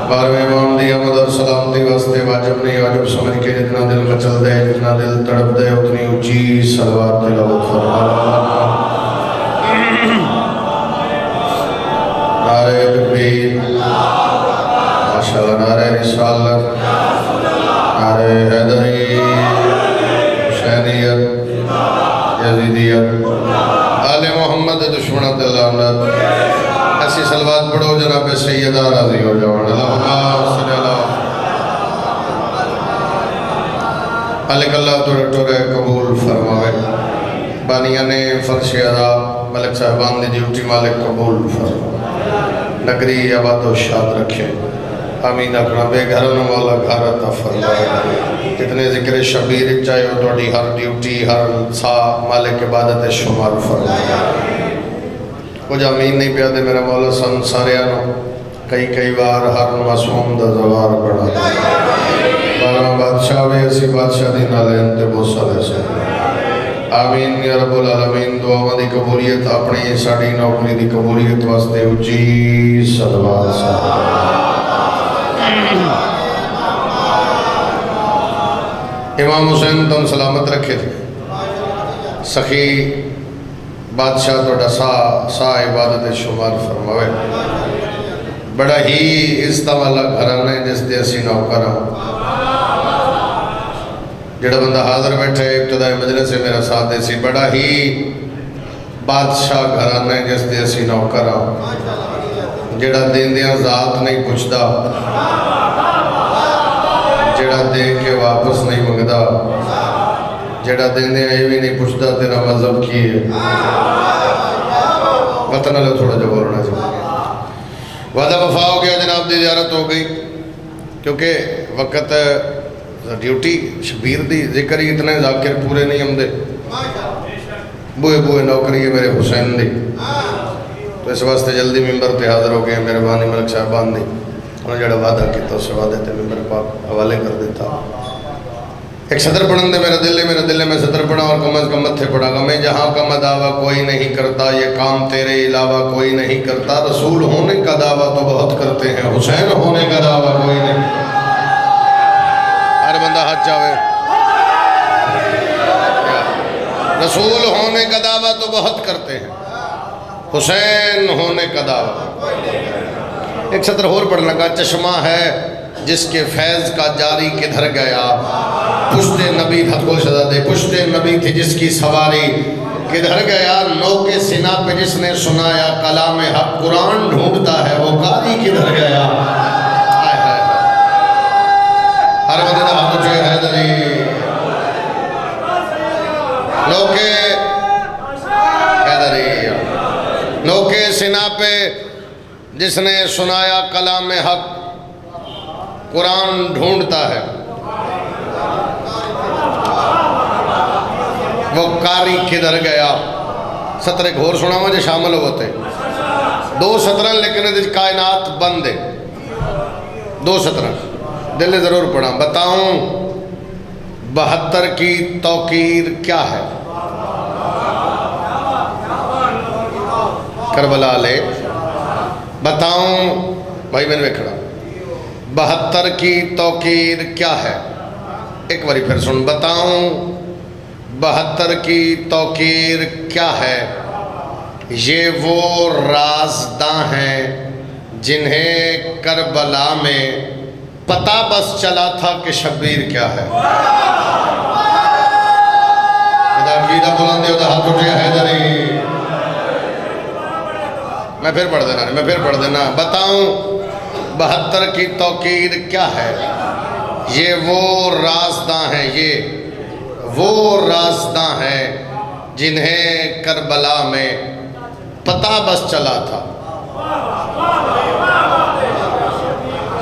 بارہویں امام دی احمد اور سلامتی واسطے واجب نہیں واجب سمجھ کے جتنا دل مچل دے جتنا دل تڑپ دے اتنی اونچی صلوات تلاوت فرما نعرہ تکبیر ماشاءاللہ نعرہ رسالت نعرہ حیدری حسینیت یزیدیت آل محمد دشمنت اللہ ایسی صلوات پڑھو جناب سیدہ راضی ہو جاؤ اللہم صلی اللہ علیہ اللہ ٹورے قبول فرمائے بانیان فرش ادا ملک صاحبان دی ڈیوٹی مالک قبول فرمائے نگری آباد و شاد رکھے آمین اپنا بے گھروں مولا گھر عطا فرمائے کتنے ذکر شبیر چاہے ہو توڑی ہر ڈیوٹی ہر سا مالک عبادت شمار فرمائے کچھ امین نہیں پیادے میرا مولا سن ساریانو کئی بار ہر معصوم دا زوار بڑھا دے بارہ بادشاہ وے اسی بادشاہ دی نالے انتے بہت سالے سے آمین یا رب العالمین دعا مدی قبولیت اپنی ساڑی نوکری دی قبولیت واسطے اجی صلوات صاحب امام حسین تم سلامت رکھے تھے سخی بادشاہ توڑا سا عبادت شمار فرماوے بڑا ہی عزت والا گھرانے جس دے اسی نوکر ہوں جڑا بندہ حاضر بیٹھے ابتدائی مجلس سے میرا ساتھ دیسی بڑا ہی بادشاہ گھرانے جس دے اسی نوکر ہوں جڑا دین دیاں ذات نہیں پوچھتا جڑا دے کے واپس نہیں منگدا جڑا دین دیاں یہ بھی نہیں پوچھتا تیرا مذہب کی ہے وطن اللہ تھوڑا جو بولنا چاہیے وعدہ وفا ہو گیا جناب دی زیارت ہو گئی کیونکہ وقت ڈیوٹی شبیر دی ذکر ہی اتنے ذاکر پورے نہیں ہم دے بوئے نوکری ہے میرے حسین دی تو اس واسطے جلدی ممبر تے حاضر ہو گئے مہربانی ملک صاحبان دی انہوں جڑا وعدہ کیتا اس وعدے تے ممبر پاک حوالے کر دیتا ایک صدر پڑھن دے میرا دل میں صدر پڑھا اور کم از کم متھے پڑھا گا میں جہاں کا مدعویٰ کوئی نہیں کرتا یہ کام تیرے علاوہ کوئی نہیں کرتا رسول ہونے کا دعویٰ تو بہت کرتے ہیں حسین ہونے کا دعویٰ کوئی نہیں ہر بندہ ہاتھ چاہے رسول ہونے کا دعویٰ تو بہت کرتے ہیں حسین ہونے کا دعویٰ ایک صدر اور پڑھنا کا چشمہ ہے جس کے فیض کا جاری کدھر گیا پشت نبی حد کو سزا دے پشت نبی تھی جس کی سواری کدھر گیا نو کے سینہ پہ جس نے سنایا کلام حق قرآن ڈھونڈتا ہے وہ قاری کدھر گیا ہر مدینہ ہاتھ اٹھے حیدری نو کے سینہ پہ جس نے سنایا کلام حق قرآن ڈھونڈتا ہے وہ قاری کدھر گیا سطر ایک اور سنا مجھے شامل ہوتے دو سطرن لیکن کائنات بند ہے دو سطرن دل ضرور پڑھا بتاؤں 72 کی توقیر کیا ہے کربلا لے بتاؤں بھائی میں نے کھڑا 72 کی توقیر کیا ہے ایک باری پھر سن بتاؤں 72 کی توقیر کیا ہے یہ وہ رازداں ہیں جنہیں کربلا میں پتہ بس چلا تھا کہ شبیر کیا ہے عقیدہ بلندی ہوتا ہاتھ اٹھے حیدری میں پھر پڑھ دینا بتاؤں 72 کی توقیر کیا ہے یہ وہ رازداں ہیں جنہیں کربلا میں پتہ بس چلا تھا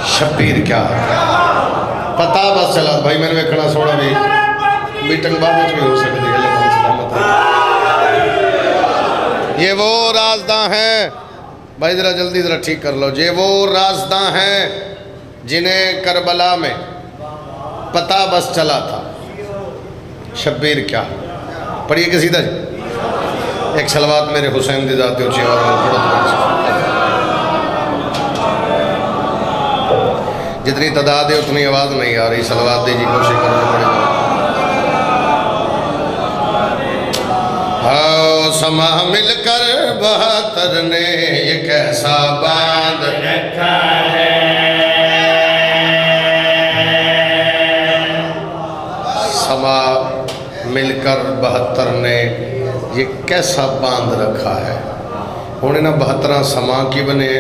شبیر کیا ہے پتہ بس چلا بھائی میں نے کھڑا سوڑا بھی میٹنگ بابت بھی ہو سکتی ہے یہ وہ رازداں ہیں بھائی ذرا جلدی ذرا ٹھیک کر لو یہ وہ رازداں ہیں جنہیں کربلا میں پتہ بس چلا تھا شبیر کیا پڑھیے کہ سیدھا جی ایک صلوات میرے حسین دی ذات اونچی آواز میں پڑھو تو جتنی تعداد ہے اتنی آواز نہیں آ رہی، صلوات دیجیے، کوشش کرو جو پڑے گا۔ ہاں سما مل کر 72 نے یہ کیسا باندھ رکھا ہے، سما مل کر 72 نے یہ کیسا باندھ رکھا ہے۔ ہونے نا 72 سما کی بنے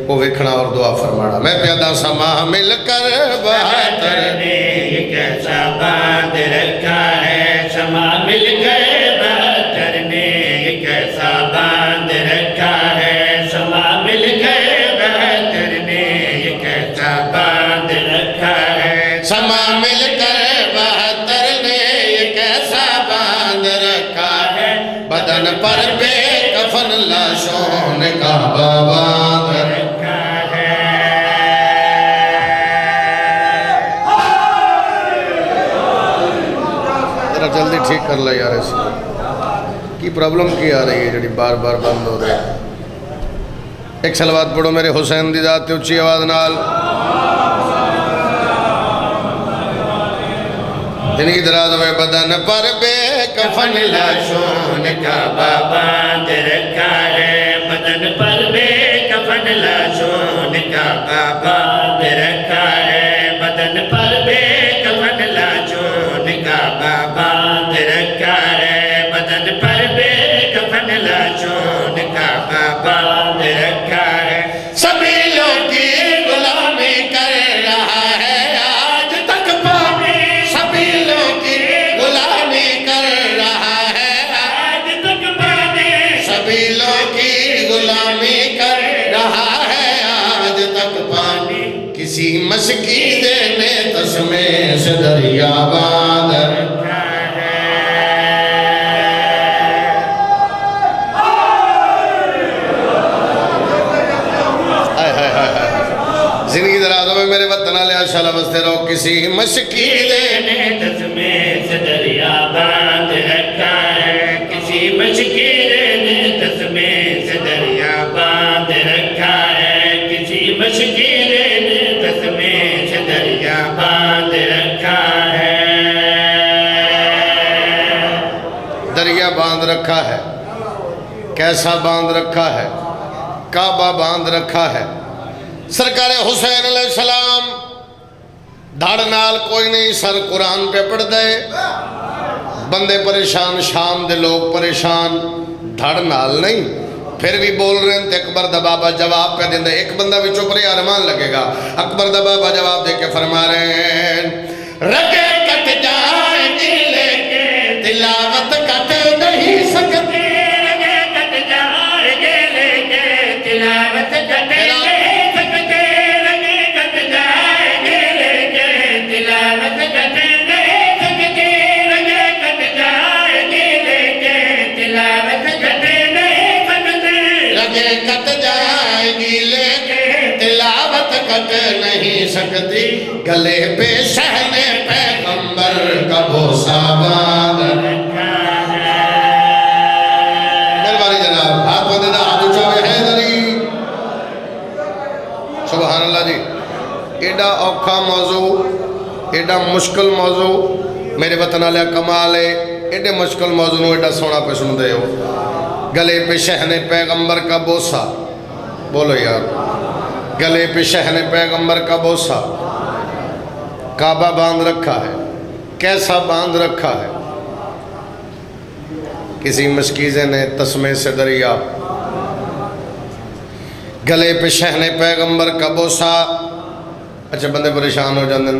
وہ وکھنا اور دعا فرمانا۔ میں پیدا سما مل کر 72 نے یہ کیسا باندھ رکھا ہے، سما مل کر 72 نے یہ کیسا باندھ رکھا ہے، سما مل کر 72 نے یہ کیسا باندھ رکھا ہے، سما مل کر 72 نے یہ کیسا باندھ رکھا ہے، بدن پر بے کفن لاشوں نے کعبہ باندھ رکھا ہے۔ ذرا جلدی ٹھیک کر لے یار، اس کی پرابلم کی آ رہی ہے جڑی بار بار بند ہو رہی ہے۔ ایک صلوات پڑھو میرے حسین دی ذات تے اچھی آواز نال۔ جنہی دراز ہوئے بدن پر بے کفن لاشوں نے کعبہ باندھ رکھا ہے، بدن پر بے کفن لاشوں نے کعبہ باندھ رکھا ہے، بدن پر بے کفن لاشوں نے کعبہ باندھ رکھا ہے، بدن پر بے کفن لاشوں نے کعبہ باندھ رکھا ہے، سبھی لوگ کی غلامی کر رہا ہے آج تک پانی، سبھی لوگ کی غلامی کر رہا ہے آج تک پانی، سبھی لوگ کی غلامی کر رہا ہے آج تک پانی، کسی مسکین نے تسمے سے دریا باندھ رکھا ہے۔ زندگی درازوں میں میرے وطن والے انشاءاللہ بستے رہو، کسی مشکل نے تسمے سے دریا باندھ رکھا ہے، کسی مشکل نے تسمے سے دریا باندھ رکھا ہے، کسی مشکل نے تسمے سے دریا باندھ رکھا ہے، دریا باندھ رکھا ہے، کیسا باندھ رکھا ہے، کعبہ باندھ رکھا ہے۔ سرکار حسین علیہ السلام دھڑ نال کوئی نہیں، سر قرآن پہ پڑھ دے، بندے پریشان، شام دے لوگ پریشان، دھڑ نال نہیں، پھر بھی بول رہے ہیں تے اکبر دا بابا جواب پہ دیندے، ایک بندہ بھی چپ رہے ارمان لگے گا، اکبر دا بابا جواب دے کے فرما رہے ہیں رگے کٹ جائیں گی لیکن تلاوت کٹ نہیں سکتی، رگے کٹ جائیں گے لیکن تلاوت کٹ نہیں سکتے، رگے کٹ جائیں گے لیکن تلاوت کٹ نہیں سکتے، رگے کٹ جائیں گے لیکن تلاوت کٹ نہیں سکتے، رگے کٹ جائے گی لیکن تلاوت کٹ نہیں سکتی، گلے پہ شہن پیغمبر کا بوسہ باندھ رکھا ہے۔ مہربانی جناب، ہاتھ بندے دا ہاتھ اچھا ہوئے حیدری، سبحان اللہ جی۔ ایڈا اوکھا موضوع، ایڈا مشکل موضوع، میرے وطن علیہ کمال ہے، ایڈے مشکل موضوع نو ایڈا سونا پہ سن دے ہو۔ گلے پہ شہن پیغمبر کا بوسہ، بولو یار، گلے پہ شہن پیغمبر کا بوسہ، کعبہ باندھ رکھا ہے، کیسا باندھ رکھا ہے، کسی مشکیزے نے تسمے سے دریا، گلے پہ شہن پیغمبر کا بوسہ۔ اچھا بندے پریشان ہو جاندے،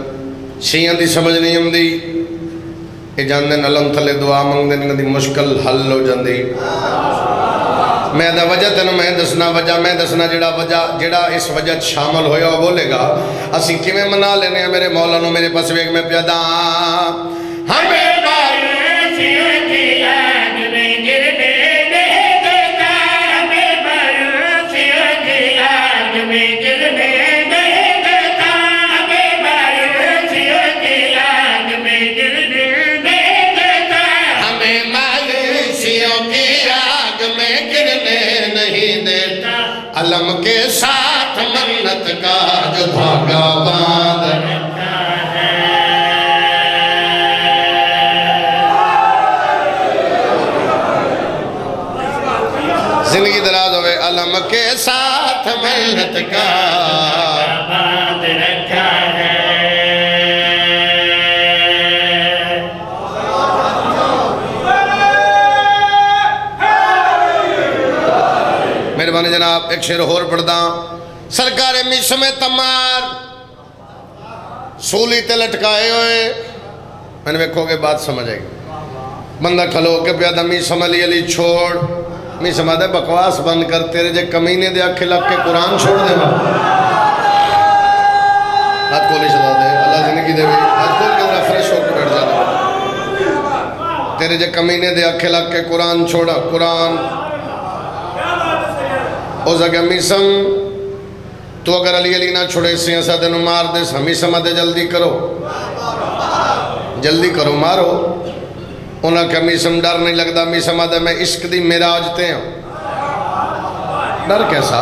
شیعہ دی سمجھ نہیں ہم دی، یہ جاندے علم تھلے دعا منگ دیں، دی مشکل حل ہو جاندی۔ میں دا وجہ تینوں میں دسنا، وجہ میں دسنا، جڑا اس وجہ شامل ہویا وہ بولے گا اسی کیویں منا لینے ہیں میرے مولا نو میرے پاس ویگ میں پیدا ہمیں مایوسیوں کی آگ میں گرنے نہیں دیتا، ہمیں مایوسیوں کی آگ میں گرنے نہیں دیتا، ہمیں مایوسیوں کی آگ میں گرنے نہیں دیتا، ہمیں مایوسیوں کی آگ میں گرنے نہیں دیتا، علم کے ساتھ منت کا جو دھاگا باندھ کے ساتھ ملت کا باندھ رکھا ہے مہربانی جناب ایک شعر اور پڑھدا سرکار میسم تمار سولی تے لٹکائے ہوئے میں نے ویکھو گے بات سمجھ آئے گی بندہ کھلو کے پیادہ میسم علی علی چھوڑ میسم آدھے بکواس بند کر تیرے جے کمینے دے آکھے لگ کے قرآن چھوڑ دے با ہاتھ کھولی شدا دے اللہ زندگی دے بھی ہاتھ کھول کے ذرا فریش ہو کے بیٹھ جاتا تیرے جے کمینے دے آکھے لگ کے قرآن چھوڑا قرآن او زگہ میسم تو اگر علی علی نہ چھوڑے سیاں دنوں مار دے میسم آدھے جلدی کرو مارو انہاں کہ میسم ڈر نہیں لگتا میسم آدھے میں عشق دی معراج تے ہیں ڈر کیسا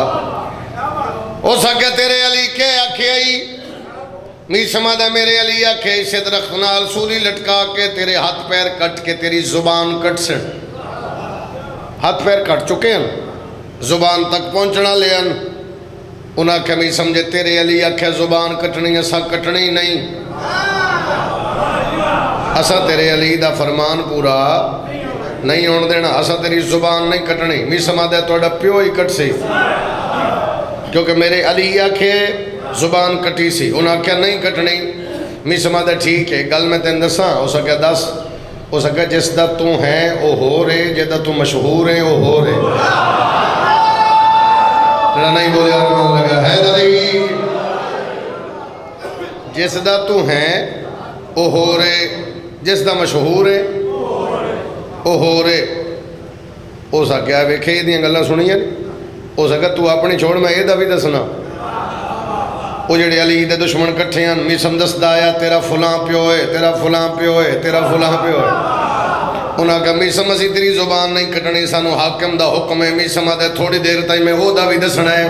او سکے تیرے علی کے آکھے آئی میسم آدھے میرے علی آکھے اسے درخت نال سولی لٹکا کے تیرے ہاتھ پیر کٹ کے تیری زبان کٹ سے ہاتھ پیر کٹ چکے ہیں زبان تک پہنچنا لین انہاں کہ میں سمجھے تیرے علی آکھے زبان کٹنی اسا کٹنی نہیں اسا تیرے علی دا فرمان پورا نہیں ہون دینا اسا تیری زبان نہیں کٹنی میں سمجھ دے توڑا پیو ہی کٹ سی کیونکہ میرے علی آکھے زبان کٹی سی انہاں کہ نہیں کٹنی میں سمجھ دے ٹھیک ہے گل میں تین دساں ہو سکے دس ہو سکے جس دا تو ہیں او ہو رہے جدا تو مشہور ہیں او ہو رہے نہیں بولے آرمان لگا حیدری جس دا تو ہیں او ہو رہے جس دا مشہور ہے او ہو رہے او سا کیا ویکھے یہ دیاں گلہ سنی ہیں او سا کہ تو اپنی چھوڑ میں یہ دا بھی دسنا او جڑے علی دے دشمن کٹھے ہیں میسم دس دایا تیرا فلاں پیو ہے تیرا فلاں پیو ہے تیرا فلاں پیو ہے انہاں کہ میسم اسی تیری زبان نہیں کٹنی سانو حاکم دا حکم ہے میسم آدھے تھوڑی دیر تائی میں وہ دا بھی دسنا ہے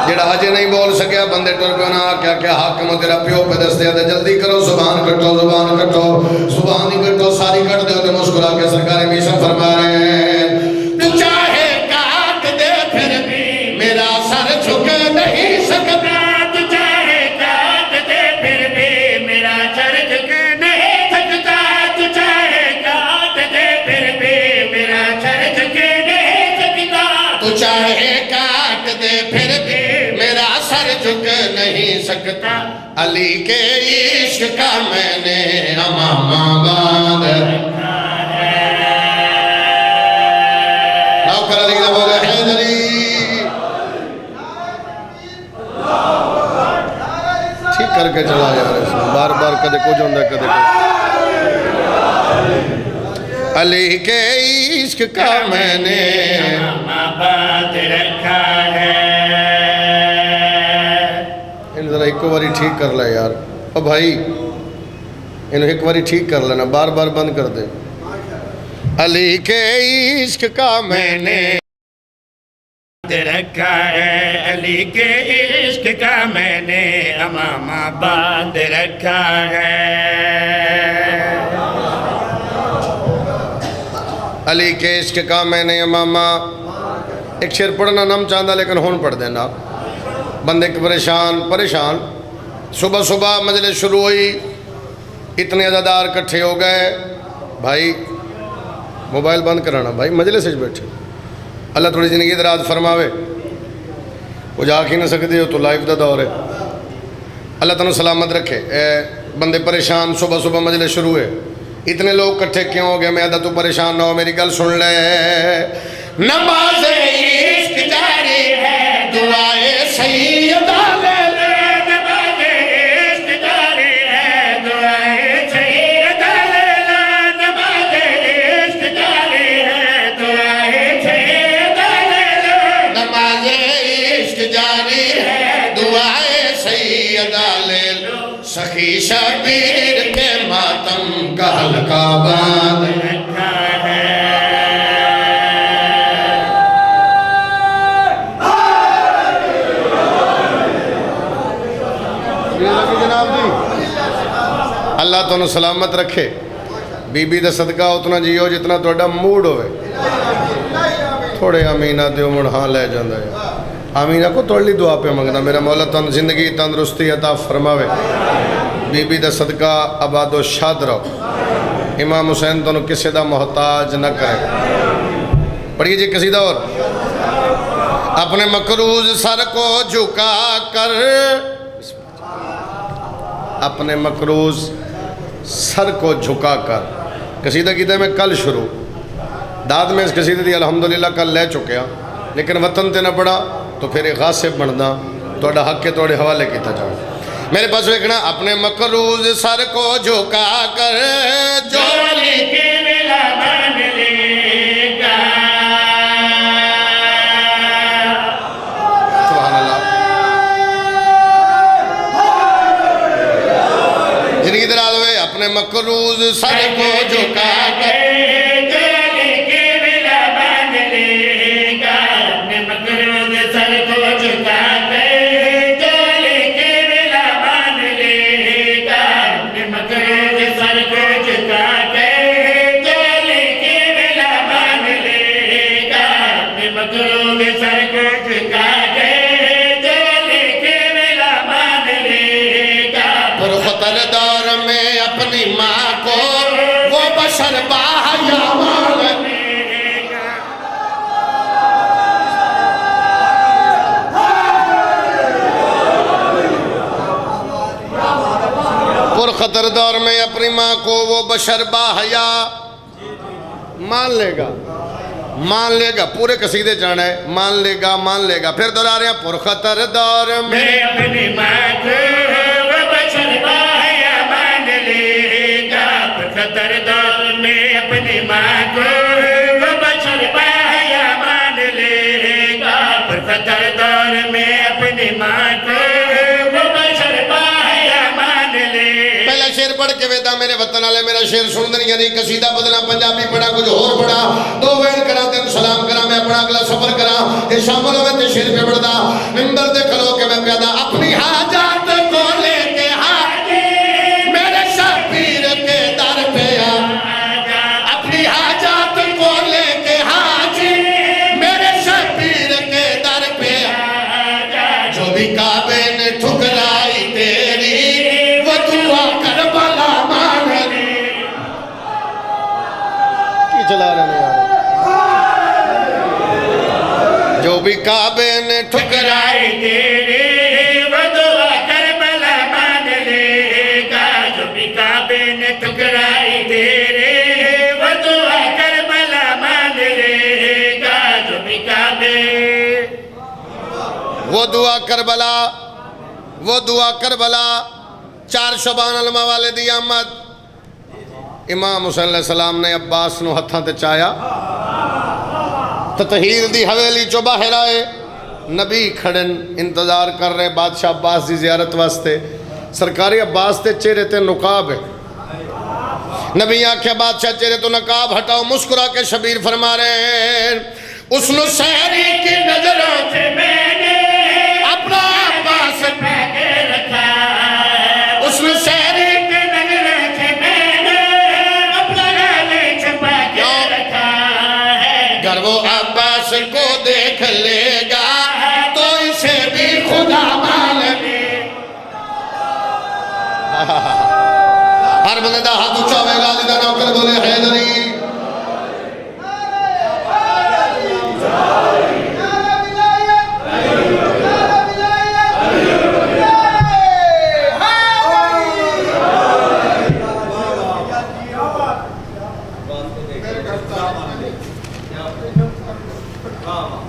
جڑا آجے نہیں بول سکیا بندے ٹر پہ انہاں کیا کہ حاکم تیرا پیو پہ دستے آدھے جلدی کرو زبان کٹو زبان ہی کٹو ساری کٹ دے ہوتے مسکرا کے سرکار میسم فرما رہے ہیں تو چاہے کاٹ دے پھر بھی میرا سر جھک نہیں سکتا چاہے کاٹ دے پھر بھی میرا سر جھک نہیں سکتا علی کے عشق کا میں نے امامہ باندھ رکھا ہے نوکر علی کا بولے حیدری ٹھیک کر کے چلا جا رہے بار بار کدے کو جو اندر کدے کو علی کے عشق کا میں نے باندھ رکھا ہے ان ذرا ایک باری ٹھیک کر لے یار او بھائی انہوں ایک باری ٹھیک کر لینا بار بار بند کر دے علی کے عشق کا میں نے باندھ رکھا ہے علی کے عشق کا میں نے امامہ باندھ رکھا ہے علی کے عشق کا میں نے امامہ ایک شعر پڑھنا نم چاندہ لیکن ہون پڑھ دینا بندے کے پریشان صبح مجلس شروع ہوئی اتنے عزادار کٹھے ہو گئے بھائی موبائل بند کرانا بھائی مجلس سے بیٹھے اللہ تھوڑی زندگی دراز فرماوے وہ جا کے نہ سکتے ہو تو لائف دا دور ہے اللہ تعالیٰ سلامت رکھے بندے پریشان صبح مجلس شروع ہے اتنے لوگ کٹھے کیوں ہو گئے میں آدھا تو پریشان نہ ہو میری گل سن لے نماز عشق جاری ہے دعائے سیدہ لے لے نماز عشق جاری ہے دعائے سیدہ لے لے نماز عشق جاری ہے دعائے سیدہ لے لے نماز عشق جاری ہے دعائے سیدہ لے لو سخی شبیر کے ماتم کا حلقہ باندھ رکھا ہے اللہ تو سلامت رکھے بی بی دا صدقہ اتنا جیو جتنا تو موڈ ہوئے تھوڑے آمینہ دیو من ہاں لے جاندہ ہے آمینہ کو توڑلی دعا پہ منگنا میرا مولا تن زندگی تندرستی عطا فرماوے بی بی دا صدقہ آباد و شاد رہو امام حسین تو کسی دا محتاج نہ کرے پڑھیے جی قصیدہ اور اپنے مقروض سر کو جھکا کر اپنے مقروض سر کو جھکا کر قصیدہ کیتا ہے میں کل شروع داد میں اس قصیدہ دی الحمدللہ کل لے چکے ہیں لیکن وطن تے نہ پڑا تو پھر ایک غاصب بننا توڑا حق کے توڑے حوالے کیتا جائے میرے پاس دیکھنا اپنے مقروض سر کو جھکا کر جو لکھے ملا مان لے گا سبحان اللہ زندگی دراز ہوئے اپنے مقروض سر کو جھکا کر جو لکھے ملا مان لے گا اپنے مقروض سر کو جھکا کر جو لکھے ملا مان لے گا اپنے مقروض سر کو جھکا کر جو لکھے ملا مان لے گا اپنے مقروض سر کو جھکا کر جو لکھے ملا مان لے گا پرخطر دور میں اپنی ماں کو وہ بشر باحیا مان پرخطر دور میں اپنی ماں کو وہ بشر باحیا مان لے گا پورے قصیدے جانا ہے مان لے گا پھر دورا رہے ہیں پرخطر دور میں میں اپنی ماں کو وہ بشر باحیا مان لے گا پرخطر دور میں اپنی ماں کو وہ بشر باحیا مان لے گا پرخطر دور میں اپنی ماں کو وہ بشر باحیا مان لے پہلا شیر پڑھ کے ویدہ میرے وطن والے میرا شیر سن دیں یعنی قصیدہ بدلا پنجابی پڑھا کچھ اور پڑھا دو وین کرا تین سلام کرا میں اپنا اگلا سفر کرا یہ شامل ہوئے تے شیر پہ بڑھدا ممبر دے کھلو کے میں پیدا اپنی حاجات کو لے کے حاجی میرے شبیر کے در پہ اپنی حاجات کو لے کے حاجی میرے شبیر کے در پہ جو بھی کعبے نے ٹھکرائی تیری وہ دعا کربلا مان لی کی چلا رہے ہیں یار جو بھی کعبے نے ٹھکرائی ٹھکرائی تیرے وہ دعا کربلا مان لے گا جو بھی کعبے نے ٹھکرائی تیرے وہ دعا کربلا مان لے گا جو بھی کعبے وہ دعا کربلا چار شبان علماء والے دی آمد امام حسین علیہ السلام نے عباس نو ہتھاں تے چایا تطہیر دی حویلی چو باہر آئے نبی کھڑن انتظار کر رہے بادشاہ عباس دی زیارت واسطے سرکاری عباس تے چہرے تے نقاب ہے نبی آنکھیں بادشاہ چہرے تو نقاب ہٹاؤ مسکرا کے شبیر فرما رہے ہیں اس نو سہری کی نظروں سے میں نے اپنا عباس پہ کے رکھا اس نو سہری کے نظروں سے میں نے اپنا گالے چھپا کے رکھا ہے گر وہ عباس کو دیکھ لے گا تو اسے بھی خدا مان لے ہر بندے دا ہاتھ اچھا ہوئے گا لیدہ نوکر بولے حیدری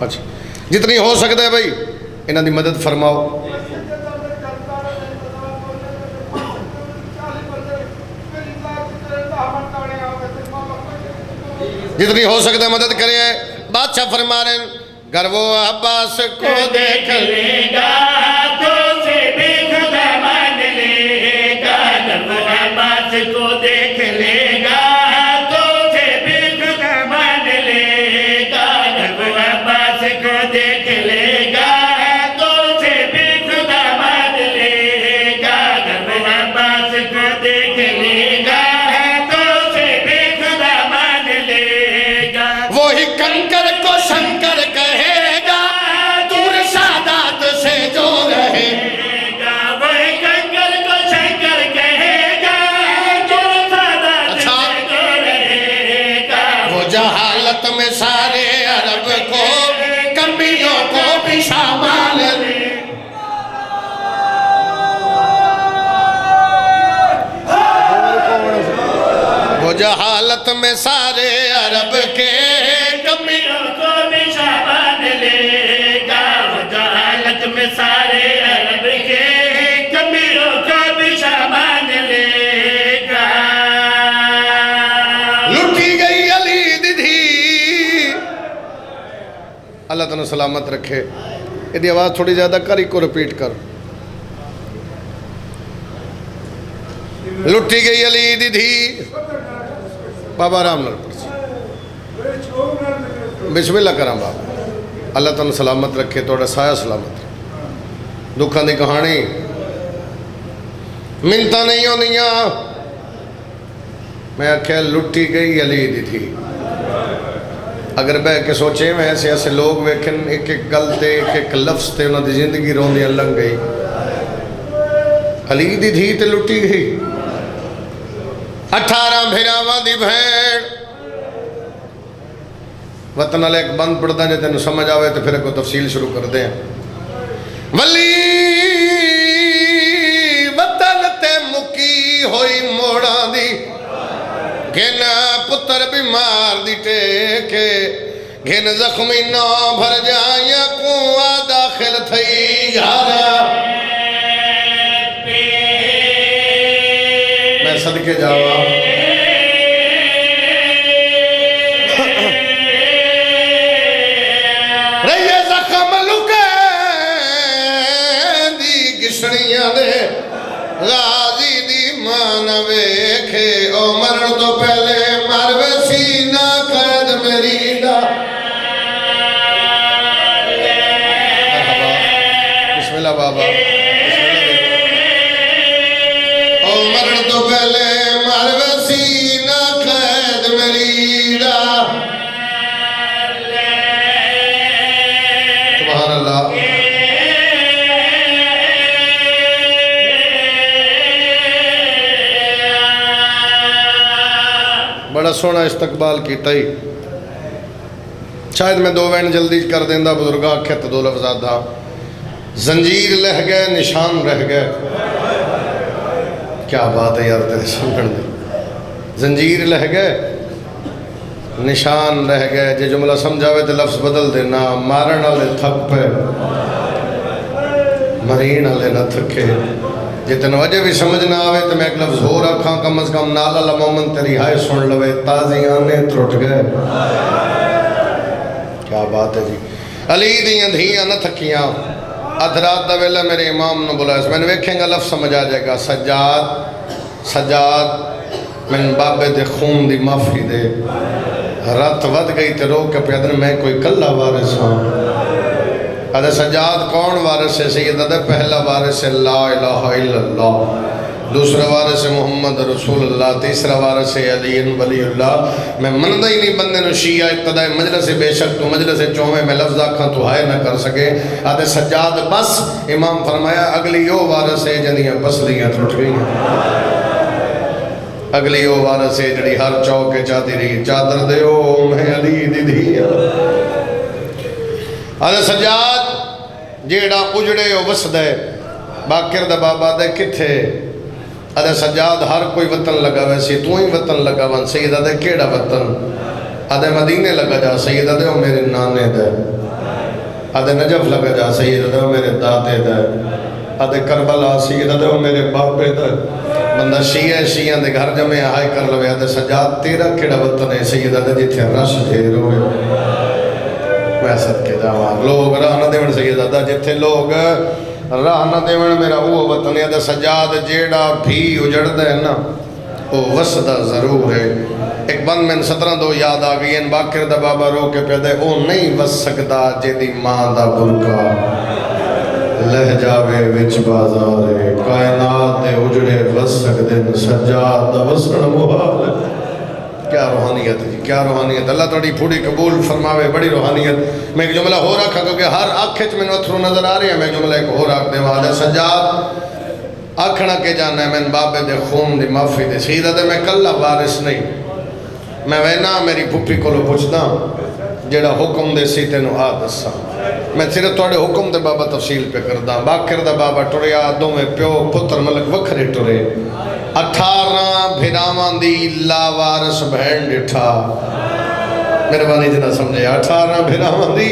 اچھا جتنی ہو سکتا ہے بھائی انہاں دی مدد فرماؤ جتنی ہو سکتا ہے مدد کرے بادشاہ فرما رہے ہیں گر وہ عباس کو دیکھ لے گا تو سے بھی خدا مان لے گا گر وہ عباس کو دیکھ لے گا تو سے بھی خدا مان لے گا گر وہ عباس کو دیکھ لے گا تو سے بھی خدا مان لے گا گر وہ عباس کو دیکھ لے گا تو سے بھی خدا مان لے گا وہی کنکر کو شنکر میں سارے عرب کے کمیوں کو بھی شابان لے گا، وہ جہالت میں سارے عرب کے کمیوں کو بھی شابان لے گا۔ لٹی گئی علی دی دھی، اللہ تعالیٰ سلامت رکھے۔ یہ آواز تھوڑی زیادہ کر، کو ریپیٹ کر۔ لٹی گئی علی دی دھی، بابا رام لال بسم اللہ کرام بابا، اللہ تعالیٰ سلامت رکھے، توڑا سایہ سلامت رکھے۔ دکھاں دی کہانی منتا نہیں ہوندیاں، میں آکھیا لٹی گئی علی دی تھی۔ اگر بہ کے سوچے میں ایسے ایسے لوگ ویکھن ایک ایک گل تے ایک ایک لفظ تے انہاں دی زندگی روندیاں لنگ گئی۔ علی دی تھی تے لٹی گئی، 18 بھیراواں دی بھیڑ۔ وطن والے ایک بند پڑھدا جے تینوں سمجھ آوے تو پھر کوئی تفصیل شروع کر دیں۔ ولی وطن تے مکی ہوئی موڑاں دی، گھن پتر بیمار دی ٹیکے، گھن زخمی نہ بھر جائیں کنواں داخل تھئی یارا۔ میں صدقے جاواں رہیے زخم لکے دی گشنیاں دے، غازی دی مان ویکھے او مرن تو پہلے مر ویسی نہ قید میری دا۔ بسم اللہ بابا، او مرن تو پہلے مر ویسی نہ قید میری دا۔ سبحان اللہ۔ بڑا سونا استقبال کیتا ہی، شاید میں دو وین جلدی کر دیندہ، بزرگاں آکھے تو دو لفظات دا۔ زنجیر لہ گئے نشان رہ گئے، کیا بات ہے یار تیرے سنگھن دے۔ زنجیر لہ گئے نشان رہ گئے، جے جملہ سمجھاوے تو لفظ بدل دینا۔ مارن والے تھک پہ مرین والے نہ تھکے، جے تن وجہ بھی سمجھ نہ آوے تو میں ایک لفظ ہو رکھاں، کم از کم نالا لمومن تیری ہائے سن لوے، تازی آنے ترٹ گئے۔ کیا بات ہے جی۔ علی دیاں دھیاں نہ تھکیاں، ادھرات دا ویلہ میرے امام نے بلایا، میں نے ویکھیں گا لفظ سمجھ آ جائے گا۔ سجاد سجاد من بابے دے خون دی معافی دے، رات ود گئی تے رو کے پیادر میں کوئی کلہ وارث ہوں۔ ادھر سجاد کون وارث ہے؟ سیدہ دے پہلا وارث ہے لا الہ الا اللہ، دوسرا وارث ہے محمد رسول اللہ، تیسرا وارث ہے علی ولی اللہ۔ میں مندہ ہی نہیں بندے نو شیعہ ابتدائی مجلس بے شک تو مجلس چوہے میں لفظ آکھاں تو ہائے نہ کر سکے۔ آدھے سجاد بس، امام فرمایا اگلی یو وارث ہے جنیاں پسلیاں ٹوٹ گئی ہیں، اگلی یو وارث ہے جڑی ہر چوکے چاہتی رہی چادر دے او میں علی دی دیا۔ آدھے سجاد جیڑا اجڑے او وسد ہے، باکر دا بابا دے کتھے؟ آدھے سجاد ہر کوئی وطن لگا ویسی تو ہی وطن لگا ون۔ سیدہ دے کیڑا وطن؟ آدھے مدینے لگا جا، سیدہ دے او میرے نانے دے۔ آدھے نجف لگا جا، سیدہ دے او میرے دادے دے۔ آدھے کربلا، سیدہ دے او میرے باپے دے۔ بندہ شیعہ دے گھر جمعے آئے کر لوے۔ آدھے سجاد تیرا کیڑا وطن ہے؟ سیدہ دے جتھے رش ڈھیر ہوئے۔ میں صدقے جاواں، لوگ راہ نہ دیون سیدہ دا، جتھے لوگ راہ نہ دیون میرا وہ وطن ہے۔ سجاد جیڑا بھی اجڑ دے نا وہ وسدہ ضرور ہے۔ ایک بند میں 17 یاد آ گئی ہیں، باکر دا بابا رو کے پیدے او نہیں وس سکدا جے دی ماں دا برکا لہ جاوے وچ بازارے، کائنات دے اجڑے وس سکدے سجاد دا وسن محال۔ کیا روحانیت ہے جی، کیا روحانیت۔ اللہ توڑی پھوڑی قبول فرماوے، بڑی روحانیت۔ میں ایک جملہ ہو رکھا کیونکہ ہر آنکھیں میں اتھرو نظر آ رہی ہے، میں جملہ ایک ہو رکھ دے وہاں سجاد آکھنا کے جانا ہے میں بابے دے خون دی معافی دے۔ سیدہ دے میں کلہ وارث نہیں، میں وینا میری پھپھی کو لو پوچھتا جیڑا حکم دے سی تینو آ دسا۔ میں صرف توڑے حکم دے بابا تفصیل پہ کردہ۔ باکر دا بابا ٹریا، دو میں پیو پتر ملک وکھرے ٹرے، 18 بھراواں دی لاوارس بہن ڈٹھا مہربانی جنا سمجھے 18 بھراواں دی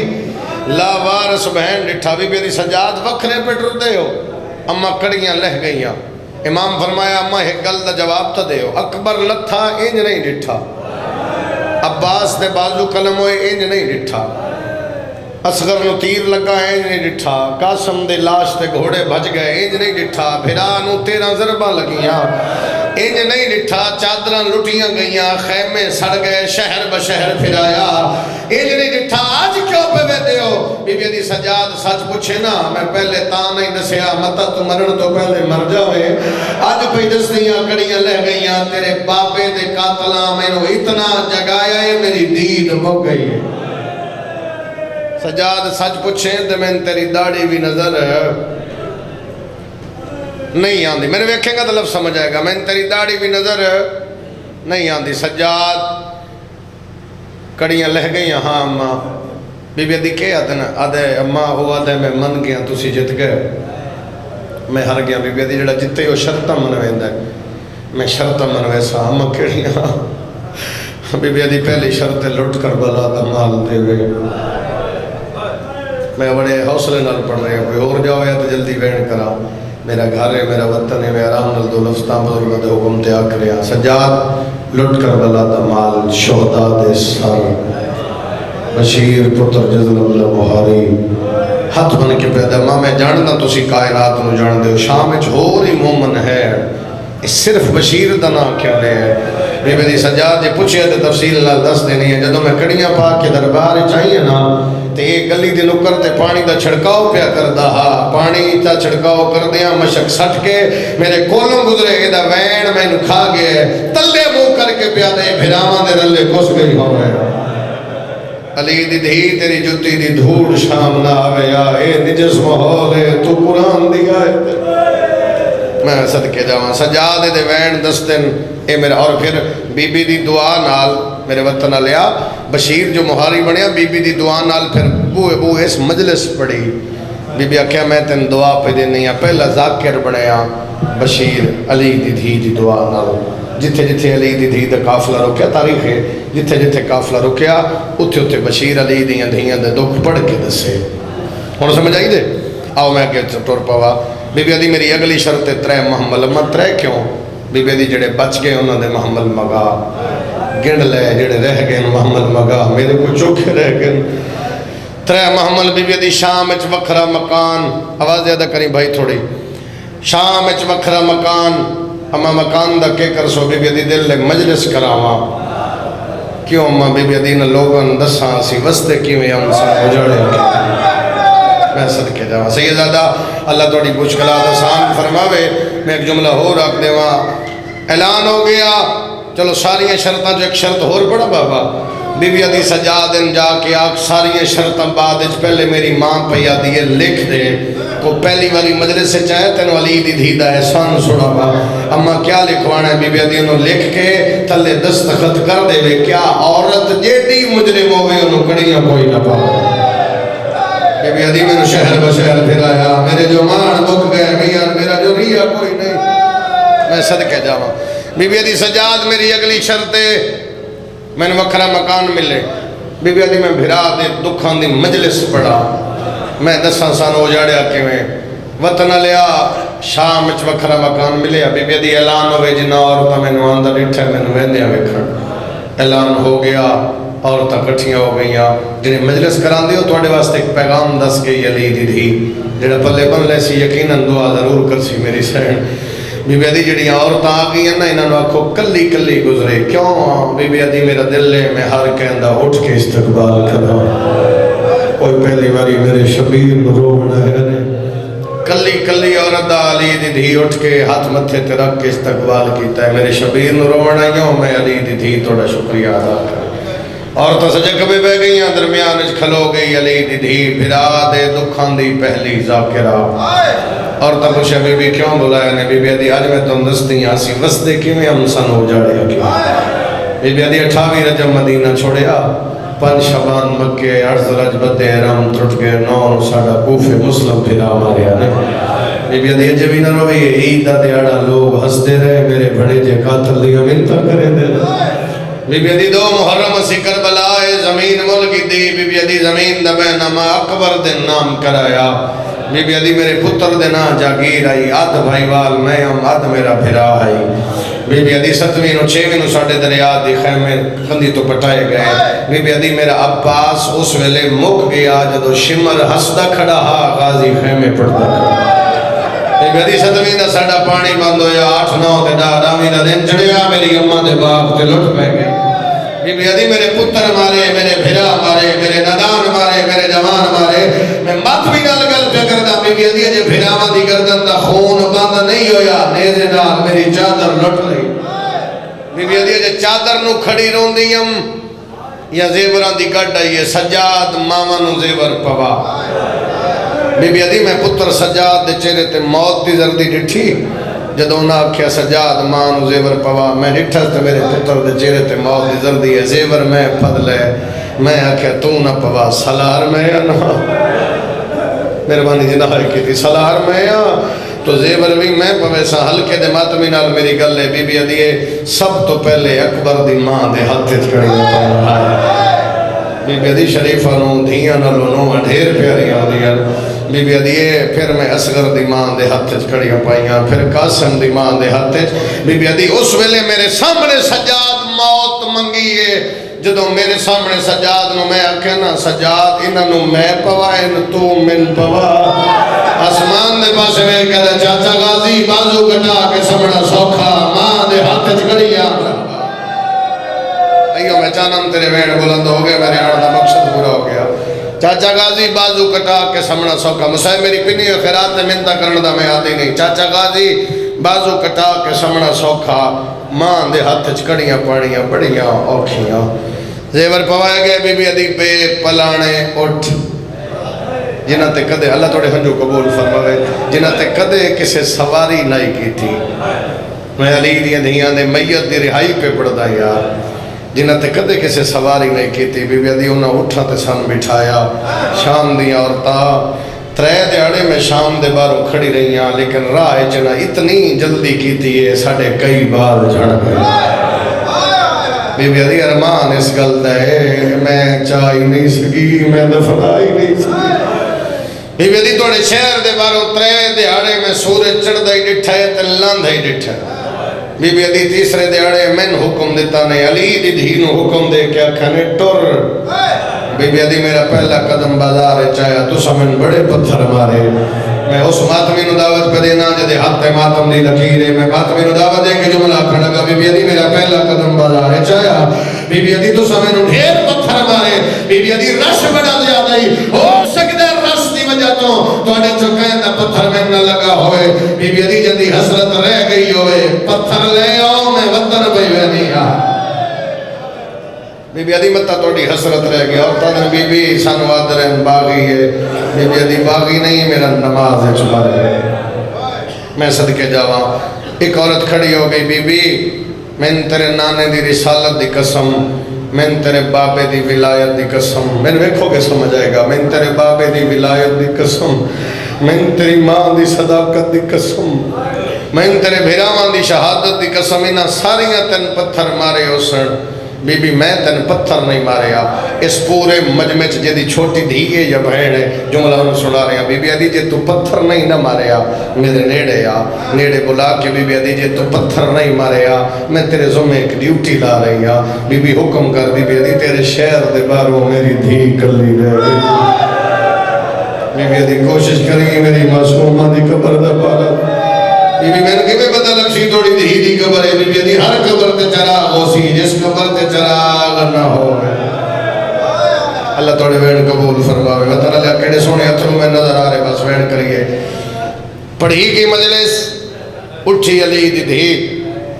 لاوارس بہن ڈٹھا بی بی دی سجاد وکھرے پہ ٹردے ہو اما کڑیاں لہ گئیاں امام فرمایا اما ایک گل دا جواب تا دے ہو اکبر لتھا انج نہیں ڈٹھا عباس دے بازو قلم ہوئے انج نہیں ڈٹھا اصغر نو تیر لگا انج نہیں ڈٹھا قاسم دے لاش تے گھوڑے بھج گئے انج نہیں ڈٹھا بھرا نو 13 ضرباں لگیاں انج نہیں ڈٹھا چادراں لٹیاں گئیاں خیمے سڑ گئے شہر بشہر پھرایا انج نہیں ڈٹھا آج کیوں پہ بیٹھے ہو بی بی دی سجاد سچ پوچھے نا میں پہلے تاں نہیں دسیا متا تو مرن تو پہلے مر جاوے آج پہ دستیاں کڑیاں لہ گئیاں تیرے باپے دے قاتلاں میں نو اتنا جگایا ہے میری دید مک گئی ہے سجاد سچ پوچھیں تو میں تیری داڑھی بھی نظر نہیں آندی میں نے ویکھیں گا تو لفظ سمجھ آئے گا میں تیری داڑھی بھی نظر نہیں آندی سجاد کڑیاں لہ گئی ہاں اماں بی بی دی کے آدھے اماں ہوا دے میں من گیا تسی جت گئے میں ہر گیا بی بی دی جڑا جتے ہو شرطہ منوین دے میں شرطہ منوے سا اماں کڑیاں بی بی دی پہلی شرط لٹ کر بلا دا مال دے وے میں بڑے حوصلے نال پڑھ رہے ہیں کوئی اور جاؤ یا تو جلدی بین کرا میرا گھر ہے میرا وطن ہے میں آرام نال دو لفتان بزرگوں دے حکم تے آکھ رہا سجاد لٹ کر بلا دا مال شہداء دے سر بشیر پتر جزل اللہ بہاری ہاتھ بن کے پیدا ماں میں جاننا تسی کائنات نو جان دے ہو شام اچھ ہو رہی مومن ہے صرف بشیر دنا کیا لے ہے بی بی دی سجاد یہ پوچھے تو تفصیل اللہ دس دینی ہے جدو میں کڑیاں پاک کے دربار چاہیے نا تو یہ گلی دی نکر تے پانی دا چھڑکاؤ پیا کر دا پانی تا چھڑکاؤ کر دیا مشک سٹ کے میرے کولوں گزرے گا وین میں نکھا گئے تلے مو کر کے پیا دے بھراواں دے رلے گھس گئی ہو رہے علی دی دھی تیری جتی دی دھوڑ شام نہ آوے یا اے نجس محول ہے تو قرآن دیا ہے میں صدقے جاواں سجاد دے وین دستن اے میرا اور پھر بی بی دی دعا نال میرے وطن لیا بشیر جو مہاری بنیا بی بی دی دعا نال پھر بو اس مجلس پڑی بی بی آکھیا میں تین دعا پہ دینی ہے پہلا ذاکر بنیا بشیر علی دی دھی دی دعا نال جتھے جتھے علی دی دھی دا قافلہ رکیا تاریخ ہے جتھے جتھے قافلہ رکیا اتھے اتھے بشیر علی دیاں دھیاں دے دکھ پڑھ کے دسے ہون سمجھ آئی دے آؤ میں کہ ٹور پوا بی بی دی میری اگلی شرط ترے محمل اما ترے کیوں بی بی دی جڑے بچ گئے انہوں نے محمل مگا گنڈ لے جڑے رہ گئے محمل مگا میرے کو چوکے رہ گئے ترے محمل بی بی دی شام اچ وکھرا مکان آواز زیادہ کریں بھائی تھوڑی شام اچ وکھرا مکان اما مکان دا کے کر سو بی بی دی دل لے مجلس کراواں کیوں اما بی بی دی نے لوگن دساں سی وستے کیویں ہم سب اجڑے میں صدقے جاواں سیدزادہ اللہ توڑی مشکلات آسان فرماوے میں ایک جملہ ہو رکھ دے وہاں اعلان ہو گیا چلو ساری شرطاں جو ایک شرط ہور پڑا بابا بی بی عدی سجادن جا کے آگ ساری شرطاں بعد اچ پہلے میری ماں پیا دیئے لکھ دے تو پہلی والی مجلس سے چاہے تینو علی دی دھیدہ احسان سنا با اما کیا لکھوانا ہے بی بی عدی انہوں لکھ کے تھلے دستخط کر دے وے کیا عورت جیڑی مجرم ہوئے انہوں کڑیاں کوئی نہ پاؤ بی بی عدی میں شہر بشہر پھرایا میرے جو مان بک گئے میاں میرا جو ریا کوئی نہیں میں صدقے جاواں بی بی عدی سجاد میری اگلی شرط میں نے وکھرا مکان ملے بی بی عدی میں بھرا دے دکھان دی مجلس پڑا میں 10 سال ہو جاڑیا کہ میں وطن لیا شام اچ وکھرا مکان ملے بی بی عدی اعلان ہوئے جنا عورتاں میں نو اندر اٹھے میں نو ویندیاں ویکھن اعلان ہو گیا عورتاں کٹھیاں ہو گئیاں جنہیں مجلس کران دیو تو واسطے ایک پیغام دس گئی علی دی دھی جڑا پلے بن لے سی یقیناً دعا ضرور کر سی میری سہن بی بی عدی جڑی عورتاں آ گئی ہیں نا انہاں نو آکھو کلی کلی گزرے کیوں بی بی عدی میرا دل لے میں ہر کہندا اٹھ کے استقبال کرا کوئی پہلی باری میرے شبیر نو رونا ہے کلی کلی عورت علی دی دھی اٹھ کے ہاتھ متھے تے رکھ کے استقبال کیتا ہے میرے شبیر نو رونا ہی ہوں میں علی دی دھی تھوڑا شکریہ ادا کر عورتاں سجے کبھی بہ گئیاں درمیان اچ کھلو گئی علی دی دھی بھرا دے دکھاں دی پہلی ذاکرہ عورتاں پوچھے بی بی کیوں بلایا نے بی بی عدی آج میں تم دستی آسی وسدے کیویں ہم سن ہو جاڑے کیوں بی بی عدی 28 رجب مدینہ چھوڑیا 5 شعبان مکے 8 ذوالحج بدے احرام ٹوٹ گئے 9 ساڈا کوفے مسلم پھرا ماریا نے بی بی ادھی اجے بھی نہ روی عید دا دیاڑا لوگ ہستے رہے میرے بڑے جے قاتل دیا منتا کرے دے بی بی ادھی دو محرم اسی کربلا زمین ملکی دی بی بی ادھی زمین دا بینما اکبر دن نام کرایا بی بی ادھی میرے پتر دے نا جاگیر آئی آدھ بھائی وال میں ہم آدھ میرا بھرا آئی بی بی ادھی ستویں نو چھویں نو ساڑھے دریا دی خیمے کندی تو پٹائے گئے بی بی ادھی میرا عباس اس ویلے مک گیا جدو شمر ہسدا کھڑا ہا غازی خیمے پڑتا بی بی ادھی ستویں دا ساڑھا پانی بند ہویا 8-9 تے ڈامی دا دن چڑیا میری اماں دے باپ تے لٹ پہ گئی بی بی ادھی میرے پتر مارے میرے بھرا مارے میرے ندان مارے میرے جوان مارے میں مت بھی گل گل پہ کردا بی بی ادھی جے بھراواں دی گردن دا خون بند نہیں ہویا نیزے نال میری چادر لٹ لئی بی بی ادھی جے چادر نو کھڑی روندیم یا زیوراں دی گڈ آئی سجاد ماما نو زیور پوا بی بی ادھی میں پتر سجاد دے چہرے تے موت دی زردی ڈٹھی جدو نہ آکھیا سجاد ماں نو زیور پوا میں ڈٹھا تے میرے پتر دے چہرے تے موت دی زردی ہے زیور میں پھد لے میں آکھیا تو نہ پوا سلار میں یا نہ مہربانی جی نہ کی تھی سلار میں یا تو زیور بھی میں پوے سا ہلکے دے ماتمی نال میری گل ہے بی بی ادھی سب تو پہلے اکبر دی ماں دے ہاتھ چڑی بی بی ادھی شریفہ نو دھیاں نالو نو ڈھیر پیاریاں ہوندیاں بی بی ادھی پھر میں اصغر دی ماں دے ہاتھ کھڑیاں پائیاں پھر قاسم دی ماں دے ہاتھ بی بی ادھی اس ویلے میرے سامنے سجاد موت منگیے جدو میرے سامنے سجاد نو میں آکھیا نا سجاد انہاں نو میں پوا ان تو من پوا آسمان دے پاس میں کہتا چاچا غازی بازو کٹا کے سمڑا سوکھا ماں دے ہاتھ کھڑیاں ایو میں چانم تیرے وین بلند ہو گئے میرے آن دا مقصد پورا ہو گیا چاچا غازی بازو کٹا کے سمنا سوکھا مسائے میری پنی و خیرات نے منتا کرن دا میں آدھی نہیں چاچا غازی بازو کٹا کے سمنا سوکھا ماں دے ہاتھ چکڑیاں پاڑیاں بڑیاں اوکھیاں زیور پوائے گئے بی بی ادھی بے پلانے اٹھ جنہ تے کدے اللہ توڑے ہنجو قبول فرماوے جنہ تے کدے کسے سواری نہیں کی تھی میں علی دیاں دھیاں دے میت دی رہائی پہ پڑھدا یار جنہ تے کدے کسے سواری نہیں کی تھی بی بی ادھی انہاں اٹھا تے سن بٹھایا شام دیاں عورتاں ترے دیاڑے میں شام دے باروں کھڑی رہیاں لیکن راہ جنہ اتنی جلدی کی تھی یہ ساڑھے کئی بار جھڑ گئے بی بی ادھی ارمان اس گل دے میں چاہی نہیں سکی میں دفنائی نہیں سکی بی بی ادھی توڑے شہر دے باروں ترے دیاڑے میں سورج چڑھ دائی ڈٹھا ہے تے لاندھ ہی ڈٹھا بی بی ادھی تیسرے دیاڑے من حکم دیتا نے علی دی دھینو حکم دے کیا کھنے ٹر بی بی ادھی میرا پہلا قدم بازار چاہیا تو سمن بڑے پتھر مارے میں اس ماتمی نو دعوت پہ دینا جدے ہاتھ ماتم دی لکیرے میں ماتمی نو دعوت دے کے جملہ کھڑا گا بی بی ادھی میرا پہلا قدم بازار چاہیا بی بی ادھی تو سمن ڈھیر پتھر مارے بی بی ادھی رش بڑا زیادہ ہی ہو سکتا ہے رش دی وجہ تو اڈے چکائیں دا پتھر میں نہ لگا ہوئے بی بی ادھی جدی حسرت رہ گئی ہوئے پتھر لے آؤ میں وطن پہ نہیں آ بی بی ادھی متا توڑی حسرت رہ گیا اور تاں بی بی سانو آدرین باغی ہے بی بی ادھی باغی نہیں میرا نماز ہے چھپا رہے میں صدقے جاواں ایک عورت کھڑی ہو گئی بی بی میں تیرے نانے دی رسالت دی قسم میں تیرے بابے دی ولایت دی قسم میں ویکھو گے سمجھ آئے گا میں تیرے بابے دی ولایت دی قسم میں تیری ماں دی صداقت دی قسم میں تیرے بھیراواں دی شہادت دی قسم انہاں ساریاں تن پتھر مارے ہو سن بی بی میں تن پتھر نہیں مارے آپ اس پورے مجمع جدی چھوٹی دھیے یا بہن ہے جملہ انہوں سنا رہے ہیں بی بی ادھی جے تو پتھر نہیں نہ مارے آپ میرے نیڑے بلا کے بی بی ادھی جے تو پتھر نہیں مارے آپ میں تیرے ذمہ ایک ڈیوٹی لا رہی ہوں بی بی حکم کر بی بی ادھی تیرے شہر دے باروں میری دھی کلی رہے بی بی ادھی کوشش کریں میری معصومہ دی قبر دا پالا بی بی میں نے پتہ لگسی توڑی دھی دی قبر ہے بی بی ادھی ہر قبر تے چراغ ہو سی جس قبر تے چراغ نہ ہو اللہ توڑے وین قبول فرماوے وطن اللہ کڑے سونے اتروں میں نظر آ رہے بس وین کریے پڑھی کی مجلس اٹھی علی دی دھی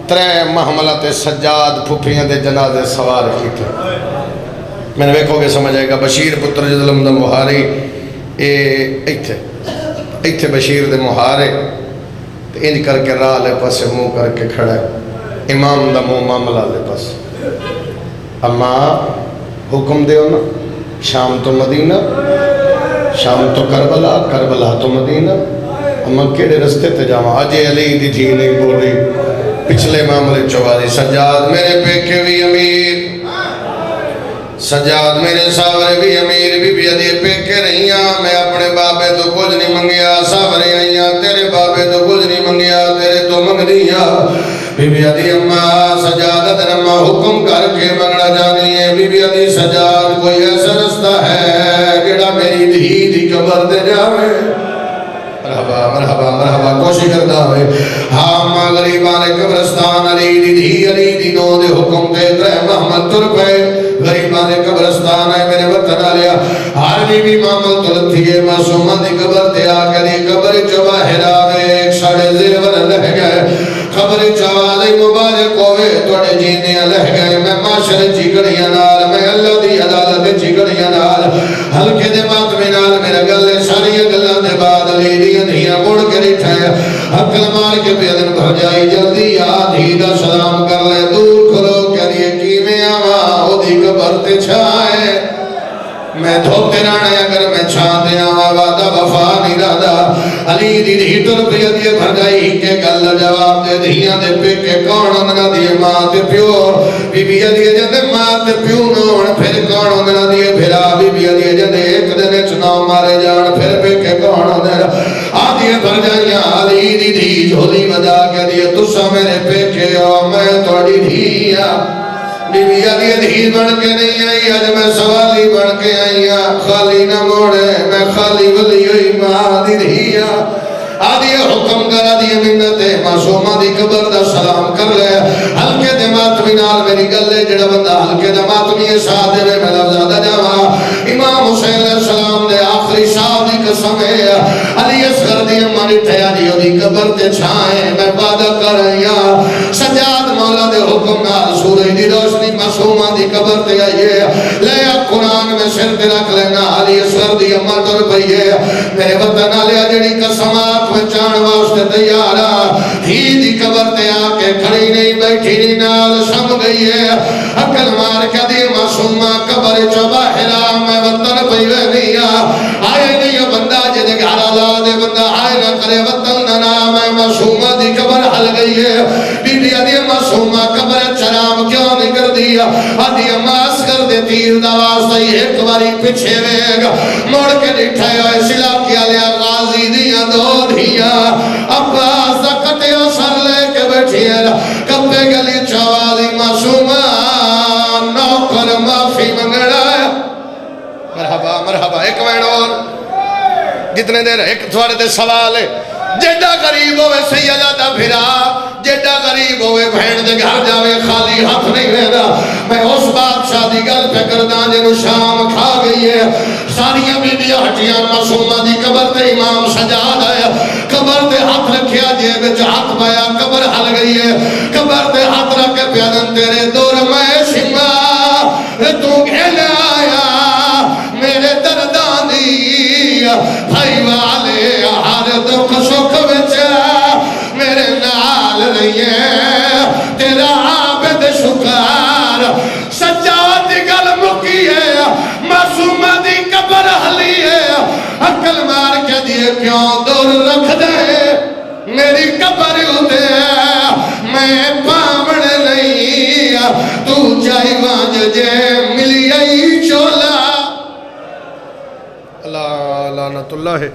ترے محملت سجاد پھپیاں دے جنازے سوار کی تھے میں نے ویکھو گے سمجھ آئے گا بشیر پتر جدلم دا مہاری ایتھے بشیر دے مہارے انج کر کے راہ لے پاس منہ کر کے کھڑا ہے امام دا منہ معاملہ لے پاس اما حکم دیو نا شام تو مدینہ شام تو کربلا کربلا تو مدینہ اما کیڑے رستے تے جاواں اجے علی دی تھی نہیں بولی پچھلے معاملے چواری سجاد میرے پیکے بھی امیر سجاد میرے ساورے بھی امیر بی علی پیکے رہیاں میں اپنے بابے تو کچھ نہیں منگیا ساورے آئیاں تیرے بابے تو کچھ نہیں منگیا تیرے تو منگ دیا بی علی اماں سجادت نما حکم کر کے منگنا جانی ہے بی علی سجاد کوئی ایسا رستہ ہے جڑا میری دھی قبر دے جاوے مرحبا مرحبا مرحبا کوشش کرتا ہوئے ہاں غریبان قبرستان علی دی نو دے حکم دے ترے محمد تر پہ غریبان قبرستان ہے میرے وطن آلیا ہر بی محمد تر تھیے معصومہ دی قبر تے آگے دی قبر چوہ ہراوے ایک ساڑے زیور لہ گئے قبر چوہ دی مبارک ہوئے توڑے جینے لہ گئے میں معاشر چکڑیاں نال میں اللہ دی عدالت چکڑیاں نال ہلکے دے ماتمی نال میرا گلے ساری گلہ دے بعد علی دی دھیاں مڑ کے رٹھے حقل مار کے پیدن بھر جائی جلدی آدھی دا سلام کر لے دور کھلو کہ یہ کیمیں آواں او دی قبر تے چھائے میں دھوتے رانے اگر میں چھاتے آواں وعدہ وفا نہیں رادا علی دی دھی تر پیدی بھر جائی کے گل جواب دے دھیاں دے پیکے کون اندنا دیے ماں تے پیو بی بی علی جندے ماں تے پیو نون پھر کون اندنا دیے بھرا بی بی علی جندے ایک دن چناؤ مارے جان پھر پیکے کون اندنا آدھیے بھر جائیاں علی دی دھی جھولی بدا کے دیے تسا میرے پیکے ہو میں توڑی دھیا بی بی علی دھی بن کے نہیں آئی آج میں سوالی بن کے آئی خالی نہ موڑے میں خالی ولی ہوئی ماں دی دھیا آدھیے حکم کر آدھیے منتے معصومہ دی قبر دا سلام کر لے ہلکے دے ماتمی نال میری گلے جڑا بندہ ہلکے دے ماتمی ساتھ دے میں لفظہ جاوا امام حسین علیہ السلام دے آخری شاہ دی قسم ہے علی اصغر دی ہماری ٹھیادیوں دی قبر تے چھائیں میں وعدہ کر رہیا سجاد مولا دے حکم نال سورج دی روشنی معصومہ دی قبر تے آئیے لے قرآن میں سر تے رکھ لینا علی اصغر دی امر تر پئیے میرے وطن آلیا جڑی قسم آنکھ میں چاند واسطے تیارا دھی دی قبر تے آکے کھڑی نہیں بیٹھی نہیں نال سم گئی ہے عقل مار کے دی معصومہ قبر چوبہ حرام میں وطن پئیوے نہیں آئے نہیں بندہ جدے گھارا لا دے بندہ آئے نہ کرے وطن نام ہے معصومہ دی قبر حل گئی ہے بی بی آدھی معصومہ قبر چرام کیوں نہیں کر دیا آدھی ماس کر دے تیر دواستا ہی ایک باری پچھے ویگا موڑ کے نٹھائے ہوئے سلا کیا لیا غازی دیا دو دیا عباس دا کٹیو سر لے کے بیٹھئے کبے گلی چوالی معصومہ نوکر معافی منگڑا ہے مرحبا مرحبا ایک وین اور جتنے دیر ایک تھوڑے دے سوال ہے جیڈا غریب ہوئے سیدہ دا بھرا جیڈا غریب ہوئے بہن دے گھر جاوے خالی ہاتھ نہیں رہنا میں اس بادشاہ دی گل پہ کردان جنو شام کھا گئی ہے ساریاں بی بی ہٹیاں معصومہ دی قبر تے امام سجاد آیا قبر تے ہاتھ رکھیا جیب جو ہاتھ پایا قبر حل گئی ہے قبر تے ہاتھ رکھے پیادن تیرے دور میں شما تو گھیلے آیا میرے دردان دی بھائی والے ہر دکھ سکھ بچا میرے نال رہیے تیرا عابد شکار سجاد گل مکی ہے معصومہ دی قبر حلی ہے عقل مار کے دیے کیوں دور رکھ دے میری قبر ہوتے میں پامن نہیں تو جائی وانج جے ملی ای چولا اللہ لعنت اللہ ہے